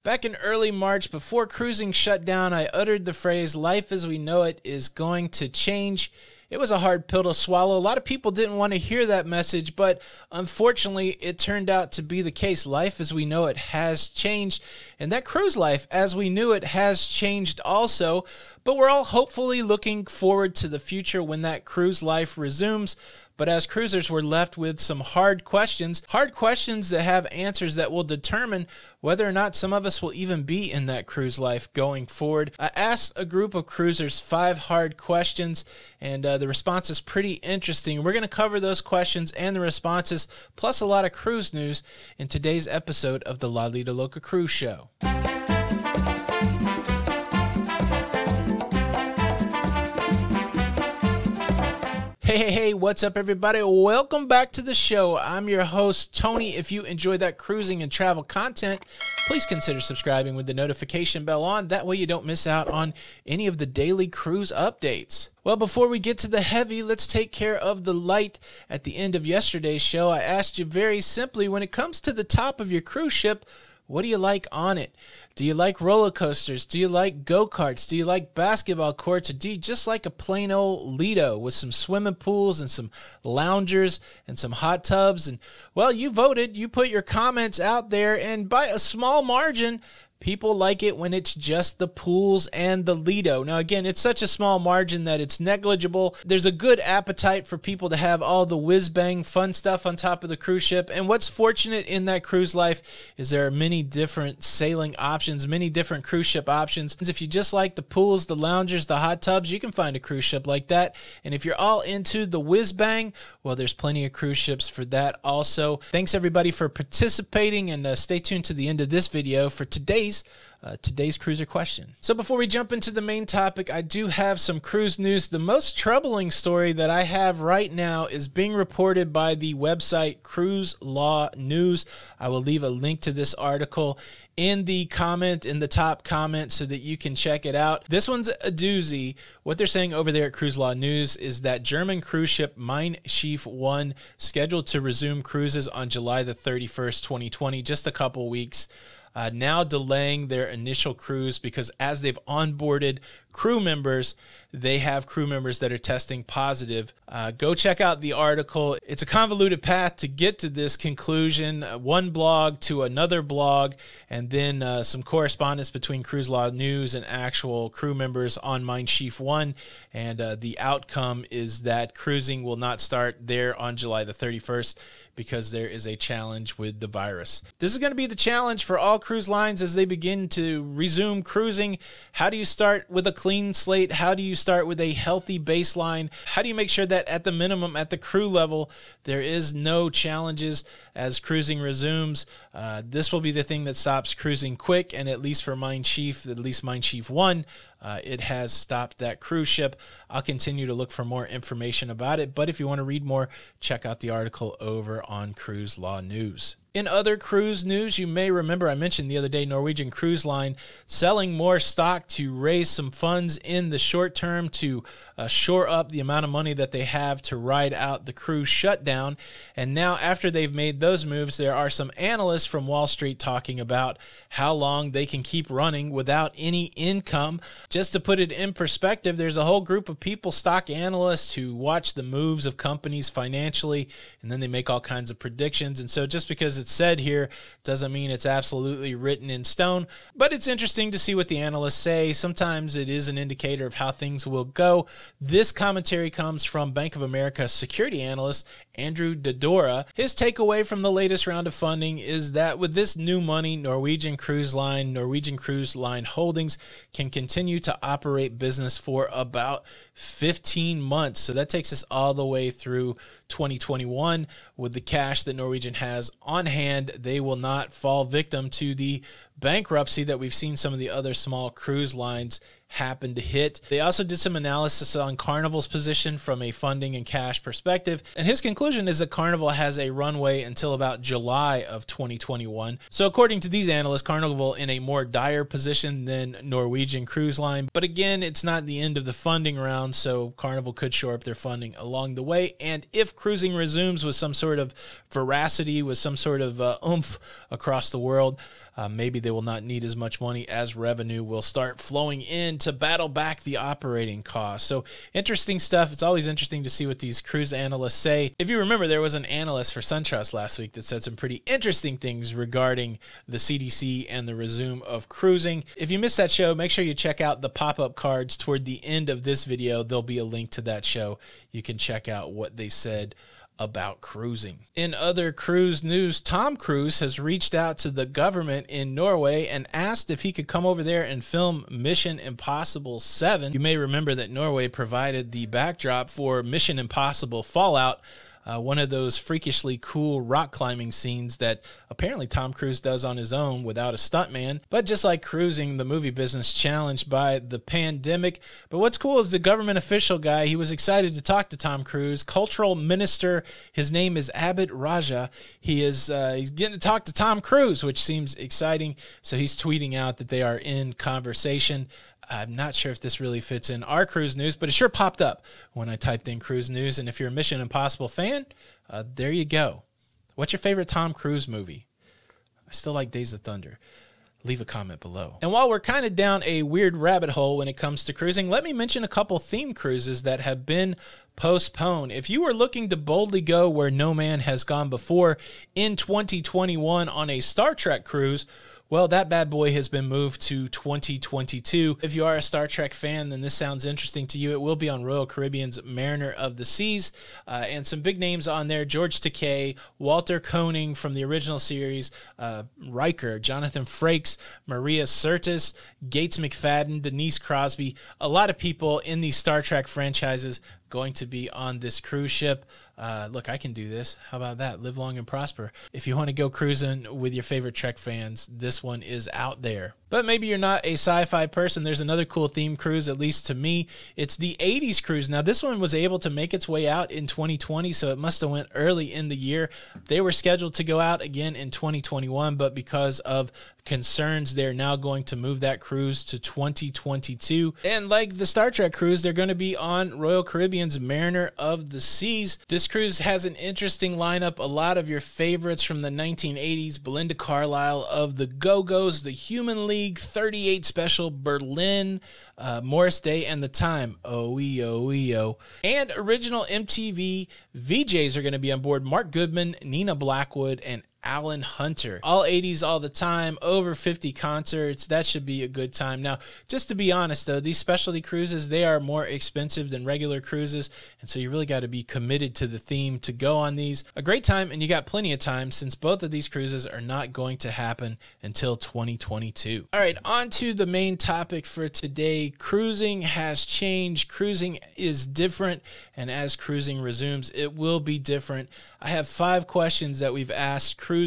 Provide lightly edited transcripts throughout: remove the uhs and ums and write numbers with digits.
Back in early March, before cruising shut down, I uttered the phrase, "Life as we know it is going to change." It was a hard pill to swallow. A lot of people didn't want to hear that message, but unfortunately, it turned out to be the case. Life as we know it has changed, and that cruise life as we knew it has changed also. But we're all hopefully looking forward to the future when that cruise life resumes. But as cruisers, we're left with some hard questions that have answers that will determine whether or not some of us will even be in that cruise life going forward. I asked a group of cruisers 5 hard questions, and the response is pretty interesting. We're going to cover those questions and the responses, plus a lot of cruise news in today's episode of the Lido Loca Cruise Show. Hey, what's up, everybody? Welcome back to the show. I'm your host, Tony. If you enjoy that cruising and travel content, please consider subscribing with the notification bell on. That way you don't miss out on any of the daily cruise updates. Well, before we get to the heavy, let's take care of the light. At the end of yesterday's show, I asked you very simply, when it comes to the top of your cruise ship, what do you like on it? Do you like roller coasters? Do you like go-karts? Do you like basketball courts? Or do you just like a plain old Lido with some swimming pools and some loungers and some hot tubs? And, well, you voted. You put your comments out there, and by a small margin, people like it when it's just the pools and the Lido. Now, again, it's such a small margin that it's negligible. There's a good appetite for people to have all the whiz-bang fun stuff on top of the cruise ship. And what's fortunate in that cruise life is there are many different sailing options, many different cruise ship options. If you just like the pools, the loungers, the hot tubs, you can find a cruise ship like that. And if you're all into the whiz-bang, well, there's plenty of cruise ships for that also. Thanks, everybody, for participating, and stay tuned to the end of this video for today's cruiser question. So before we jump into the main topic, I do have some cruise news. The most troubling story that I have right now is being reported by the website Cruise Law News. I will leave a link to this article in the top comment so that you can check it out. This one's a doozy. What they're saying over there at Cruise Law News is that German cruise ship Mein Schiff 1 scheduled to resume cruises on July the 31st, 2020, just a couple weeks. Now delaying their initial cruise because as they've onboarded crew members, they have crew members that are testing positive. Go check out the article. It's a convoluted path to get to this conclusion. One blog to another blog, and then some correspondence between Cruise Law News and actual crew members on Mein Schiff 1. And the outcome is that cruising will not start there on July the 31st because there is a challenge with the virus. This is going to be the challenge for all cruise lines as they begin to resume cruising. How do you start with a clean slate? How do you start with a healthy baseline? How do you make sure that at the minimum, at the crew level, there is no challenges as cruising resumes? This will be the thing that stops cruising quick, and at least for Mein Schiff, at least Mein Schiff 1, it has stopped that cruise ship. I'll continue to look for more information about it, but if you want to read more, check out the article over on Cruise Law News. In other cruise news, you may remember I mentioned the other day Norwegian Cruise Line selling more stock to raise some funds in the short term to shore up the amount of money that they have to ride out the cruise shutdown. And now after they've made those moves, there are some analysts from Wall Street talking about how long they can keep running without any income. Just to put it in perspective, there's a whole group of people, stock analysts, who watch the moves of companies financially, and then they make all kinds of predictions. And so just because it's said here doesn't mean it's absolutely written in stone, but it's interesting to see what the analysts say. Sometimes it is an indicator of how things will go. This commentary comes from Bank of America security analyst Andrew Dodora. His takeaway from the latest round of funding is that with this new money, Norwegian Cruise Line Holdings can continue to operate business for about 15 months. So that takes us all the way through 2021. With the cash that Norwegian has on hand, they will not fall victim to the bankruptcy that we've seen some of the other small cruise lines happen to hit. They also did some analysis on Carnival's position from a funding and cash perspective, and his conclusion is that Carnival has a runway until about July of 2021. So according to these analysts, Carnival in a more dire position than Norwegian Cruise Line, but again, it's not the end of the funding round, so Carnival could shore up their funding along the way. And if cruising resumes with some sort of veracity, with some sort of oomph across the world, maybe they will not need as much money as revenue will start flowing in to battle back the operating costs. So interesting stuff. It's always interesting to see what these cruise analysts say. If you remember, there was an analyst for SunTrust last week that said some pretty interesting things regarding the CDC and the resume of cruising. If you missed that show, make sure you check out the pop-up cards toward the end of this video. There'll be a link to that show. You can check out what they said about cruising. In other cruise news, Tom Cruise has reached out to the government in Norway and asked if he could come over there and film Mission Impossible 7. You may remember that Norway provided the backdrop for Mission Impossible Fallout, one of those freakishly cool rock climbing scenes that apparently Tom Cruise does on his own without a stuntman. But just like cruising, the movie business challenged by the pandemic. But what's cool is the government official guy, he was excited to talk to Tom Cruise. Cultural minister, his name is Abid Raja. He's getting to talk to Tom Cruise, which seems exciting. So he's tweeting out that they are in conversation. I'm not sure if this really fits in our cruise news, but it sure popped up when I typed in cruise news. And if you're a Mission Impossible fan, there you go. What's your favorite Tom Cruise movie? I still like Days of Thunder. Leave a comment below. And while we're kind of down a weird rabbit hole when it comes to cruising, let me mention a couple theme cruises that have been postponed. If you are looking to boldly go where no man has gone before in 2021 on a Star Trek cruise, well, that bad boy has been moved to 2022. If you are a Star Trek fan, then this sounds interesting to you. It will be on Royal Caribbean's Mariner of the Seas, and some big names on there: George Takei, Walter Koenig from the original series, Riker, Jonathan Frakes, Maria Sirtis, Gates McFadden, Denise Crosby. A lot of people in these Star Trek franchises going to be on this cruise ship. Look, I can do this. How about that? Live long and prosper. If you want to go cruising with your favorite Trek fans, this one is out there. But maybe you're not a sci-fi person. There's another cool theme cruise, at least to me. It's the 80s cruise. Now, this one was able to make its way out in 2020, so it must have went early in the year. They were scheduled to go out again in 2021, but because of concerns, they're now going to move that cruise to 2022. And like the Star Trek cruise, they're going to be on Royal Caribbean's Mariner of the Seas. This cruise has an interesting lineup. A lot of your favorites from the 1980s: Belinda Carlisle of the Go-Go's, the Human League, 38 Special, Berlin, Morris Day and the Time, OEO. And original MTV VJs are going to be on board: Mark Goodman, Nina Blackwood, and Alan Hunter. All 80s all the time, over 50 concerts. That should be a good time. Now, just to be honest though, these specialty cruises, they are more expensive than regular cruises, and so you really got to be committed to the theme to go on these. A great time, and you got plenty of time since both of these cruises are not going to happen until 2022. All right, on to the main topic for today. Cruising has changed. Cruising is different, and as cruising resumes, it will be different. I have 5 questions that we've asked cruisers.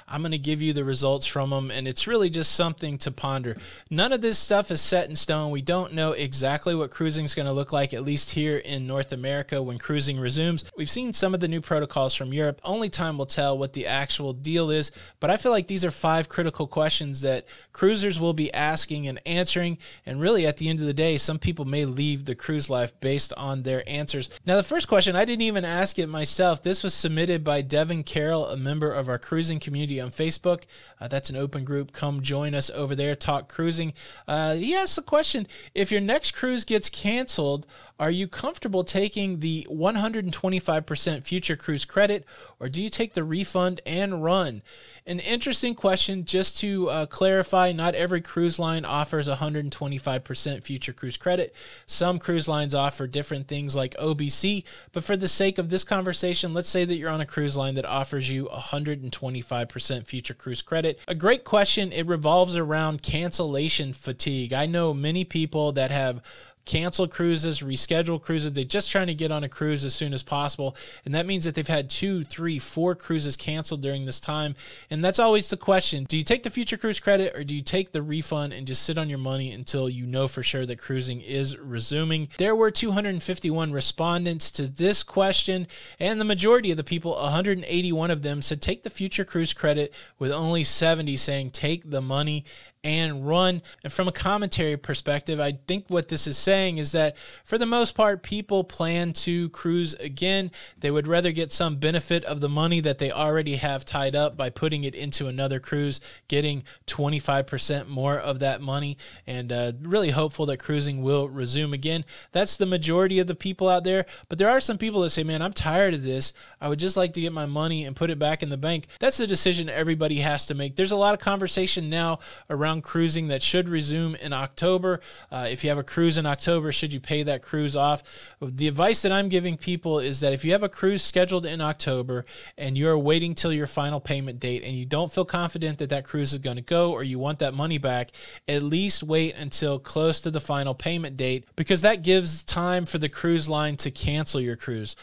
I'm going to give you the results from them, and it's really just something to ponder. None of this stuff is set in stone. We don't know exactly what cruising is going to look like, at least here in North America, when cruising resumes. We've seen some of the new protocols from Europe. Only time will tell what the actual deal is, but I feel like these are 5 critical questions that cruisers will be asking and answering, and really at the end of the day, some people may leave the cruise life based on their answers. Now, the first question, I didn't even ask it myself. This was submitted by Devin Carroll, a member of our cruising community on Facebook. That's an open group. Come join us over there, talk cruising. He asks the question: if your next cruise gets canceled, are you comfortable taking the 125% future cruise credit, or do you take the refund and run? An interesting question. Just to clarify, not every cruise line offers 125% future cruise credit. Some cruise lines offer different things like OBC, but for the sake of this conversation, let's say that you're on a cruise line that offers you 125% future cruise credit. A great question. It revolves around cancellation fatigue. I know many people that have cancel cruises, reschedule cruises. They're just trying to get on a cruise as soon as possible. And that means that they've had 2, 3, 4 cruises canceled during this time. And that's always the question. Do you take the future cruise credit or do you take the refund and just sit on your money until you know for sure that cruising is resuming? There were 251 respondents to this question, and the majority of the people, 181 of them, said take the future cruise credit, with only 70 saying take the money and run. And from a commentary perspective, I think what this is saying is that for the most part, people plan to cruise again. They would rather get some benefit of the money that they already have tied up by putting it into another cruise, getting 25% more of that money, and really hopeful that cruising will resume again. That's the majority of the people out there. But there are some people that say, man, I'm tired of this. I would just like to get my money and put it back in the bank. That's the decision everybody has to make. There's a lot of conversation now around cruising that should resume in October. If you have a cruise in October, should you pay that cruise off? The advice that I'm giving people is that if you have a cruise scheduled in October and you're waiting till your final payment date and you don't feel confident that that cruise is going to go, or you want that money back, at least wait until close to the final payment date, because that gives time for the cruise line to cancel your cruise.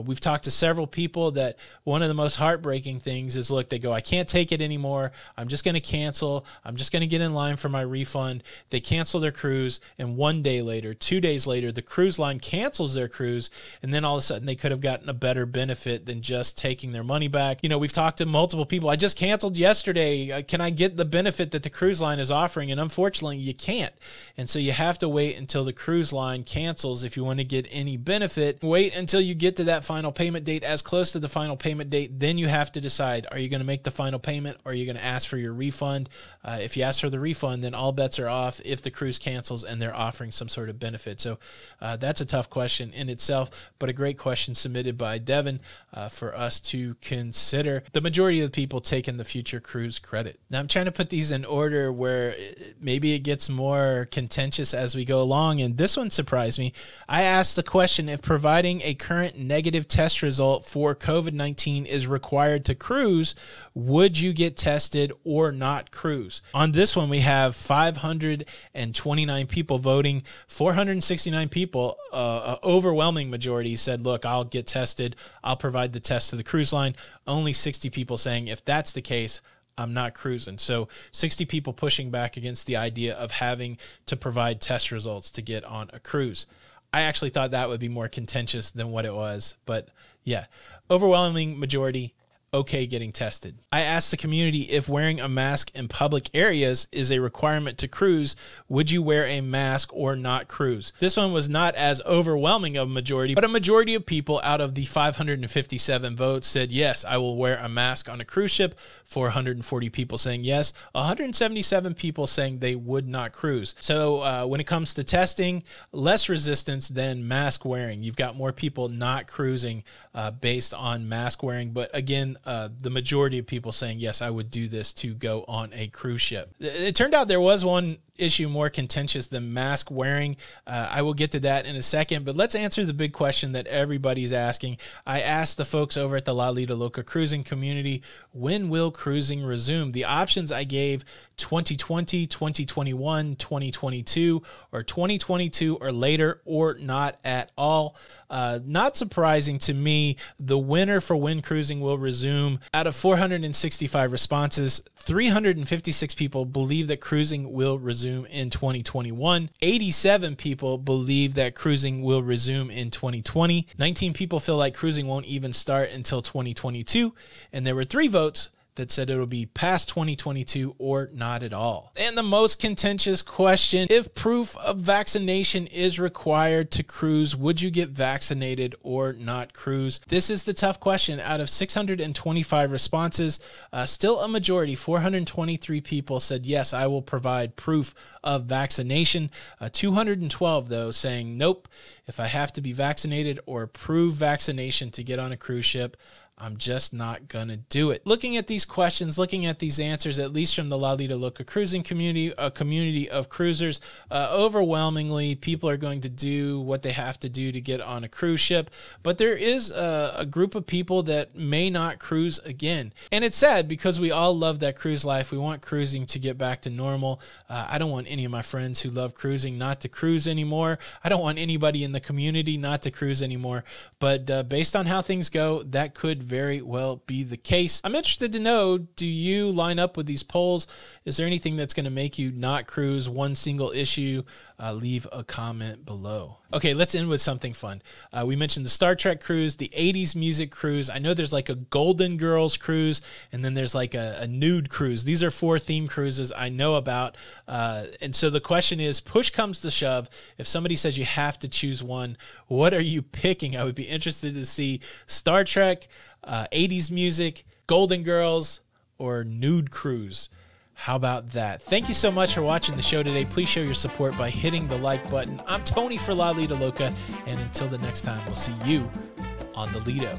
We've talked to several people that one of the most heartbreaking things is, look, they go, I can't take it anymore. I'm just going to cancel. I'm just going to get in line for my refund. They cancel their cruise, and 1 day later, 2 days later, the cruise line cancels their cruise, and then all of a sudden they could have gotten a better benefit than just taking their money back. You know, we've talked to multiple people. I just canceled yesterday. Can I get the benefit that the cruise line is offering? And unfortunately, you can't. And so you have to wait until the cruise line cancels if you want to get any benefit. Wait until you get to that final payment date, as close to the final payment date. Then you have to decide, are you going to make the final payment, or are you going to ask for your refund? If you ask for the refund, then all bets are off if the cruise cancels and they're offering some sort of benefit. So that's a tough question in itself, but a great question submitted by Devin for us to consider. The majority of the people taking the future cruise credit. Now I'm trying to put these in order where maybe it gets more contentious as we go along, and this one surprised me. I asked the question, if providing a current negative test result for COVID-19 is required to cruise, would you get tested or not cruise? On this one, we have 529 people voting. 469 people, overwhelming majority, said, look, I'll get tested. I'll provide the test to the cruise line. Only 60 people saying, if that's the case, I'm not cruising. So 60 people pushing back against the idea of having to provide test results to get on a cruise. I actually thought that would be more contentious than what it was. But yeah, overwhelming majority, okay getting tested. I asked the community if wearing a mask in public areas is a requirement to cruise. Would you wear a mask or not cruise? This one was not as overwhelming of a majority, but a majority of people out of the 557 votes said, yes, I will wear a mask on a cruise ship. 440 people saying yes. 177 people saying they would not cruise. So when it comes to testing, less resistance than mask wearing. You've got more people not cruising based on mask wearing. But again, the majority of people saying, yes, I would do this to go on a cruise ship. It turned out there was one issue more contentious than mask wearing. I will get to that in a second, but let's answer the big question that everybody's asking. I asked the folks over at the Lido Loca cruising community, when will cruising resume? The options I gave: 2020, 2021, 2022, or 2022 or later, or not at all. Not surprising to me, the winner for when cruising will resume, out of 465 responses, 356 people believe that cruising will resume in 2021. 87 people believe that cruising will resume in 2020. 19 people feel like cruising won't even start until 2022. And there were 3 votes that said it'll be past 2022 or not at all. And the most contentious question, if proof of vaccination is required to cruise, would you get vaccinated or not cruise? This is the tough question. Out of 625 responses, still a majority, 423 people said, yes, I will provide proof of vaccination. 212, though, saying, nope, if I have to be vaccinated or prove vaccination to get on a cruise ship, I'm just not gonna do it. Looking at these questions, looking at these answers, at least from the Lido Loca cruising community, a community of cruisers, overwhelmingly people are going to do what they have to do to get on a cruise ship. But there is a group of people that may not cruise again. And it's sad because we all love that cruise life. We want cruising to get back to normal. I don't want any of my friends who love cruising not to cruise anymore. I don't want anybody in the community not to cruise anymore. But based on how things go, that could very well be the case. I'm interested to know, do you line up with these polls? Is there anything that's going to make you not cruise? One single issue? Leave a comment below. Okay, let's end with something fun. We mentioned the Star Trek cruise, the 80s music cruise. I know there's like a Golden Girls cruise, and then there's like a nude cruise. These are 4 theme cruises I know about. And so the question is, push comes to shove. If somebody says you have to choose one, what are you picking? I would be interested to see Star Trek, 80s music, Golden Girls, or nude cruise. How about that? Thank you so much for watching the show today. Please show your support by hitting the like button. I'm Tony for Lido Loca, and until the next time, we'll see you on the Lido.